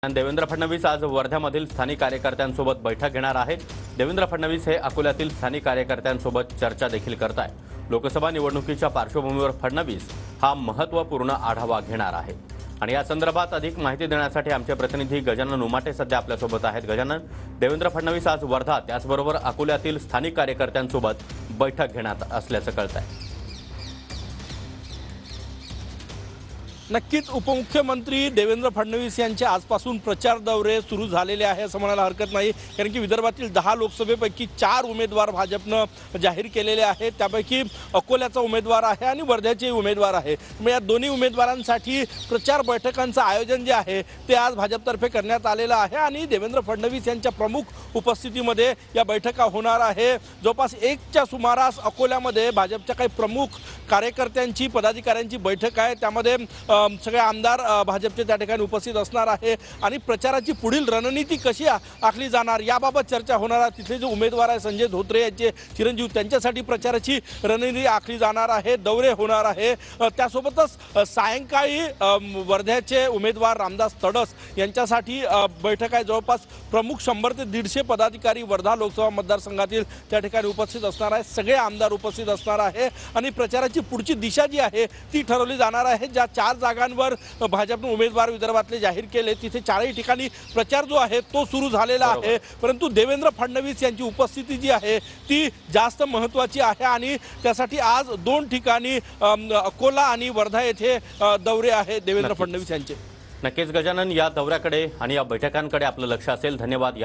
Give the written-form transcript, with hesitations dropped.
देवेंद्र फडणवीस आज वर्ध्यामधील स्थानिक कार्यकर्त्यांसोबत बैठक घेणार आहेत। देवेंद्र फडणवीस हे अकोल्यातील स्थानिक कार्यकर्त्यांसोबत चर्चा देखील करतायत। लोकसभा निवडणुकीच्या पार्श्वभूमीवर फडणवीस हा महत्त्वपूर्ण आढावा घेणार आहेत आणि या संदर्भात अधिक माहिती देण्यासाठी आमचे प्रतिनिधी गजानन उमाटे सध्या आपल्यासोबत आहेत। गजानन, देवेंद्र फडणवीस आज वर्धा त्याचबरोबर अकोल्यातील स्थानिक कार्यकर्त्यांसोबत बैठक घेणार असल्याचं कळतंय। नक्कीच उपमुख्यमंत्री देवेंद्र फडणवीस यांचे आजपासून प्रचार दौरे सुरू झालेले आहे असं म्हणायला हरकत नाही, कारण की विदर्भातील 10 लोकसभेपैकी 4 उमेदवार भाजपनं जाहीर केलेले आहेत। त्यापैकी अकोल्याचा उमेदवार आहे आणि वर्ध्याचे उमेदवार आहे। मग या दोन्ही उमेदवारांसाठी प्रचार बैठकांचं आयोजन जे आहे ते आज भाजपतर्फे करण्यात आलेलं आहे आणि देवेंद्र फडणवीस यांच्या प्रमुख उपस्थितीमध्ये या बैठका होणार आहे। जवळपास 1च्या सुमारास अकोल्यामध्ये भाजपच्या काही प्रमुख कार्यकर्त्यांची पदाधिकाऱ्यांची बैठक आहे। त्यामध्ये सगळे आमदार भाजपचे त्या ठिकाणी उपस्थित असणार आहे आणि प्रचाराची पुढील रणनीती कशी आखली जाणार याबाबत चर्चा होणार आहे। तिथले जे उमेदवार आहे संजय धोत्रे यांचे चिरंजीव त्यांच्यासाठी प्रचाराची रणनीती आखली जाणार आहे, दौरे होणार आहे। त्यासोबतच सायंकाळी वर्ध्याचे उमेदवार रामदास तडस यांच्यासाठी बैठक आहे। जवळपास प्रमुख 100 ते 150 पदाधिकारी वर्धा लोकसभा मतदारसंघातील त्या ठिकाणी उपस्थित असणार आहे। सगळे आमदार उपस्थित असणार आहे आणि प्रचाराची पुढची दिशा जी आहे ती ठरवली जाणार आहे। ज्या 4 जागांवर भाजपने उमेदवार विदर्भातले जाहीर केले तिथे 4ही ठिकाणी प्रचार जो आहे तो सुरू झालेला आहे, परंतु देवेंद्र फडणवीस यांची उपस्थिती जी आहे ती जास्त महत्त्वाची आहे आणि त्यासाठी आज 2 ठिकाणी अकोला आणि वर्धा येथे दौरे आहेत देवेंद्र फडणवीस यांचे। नक्कीच गजानन, या दौऱ्याकडे आणि या बैठकांकडे आपलं लक्ष असेल। धन्यवाद।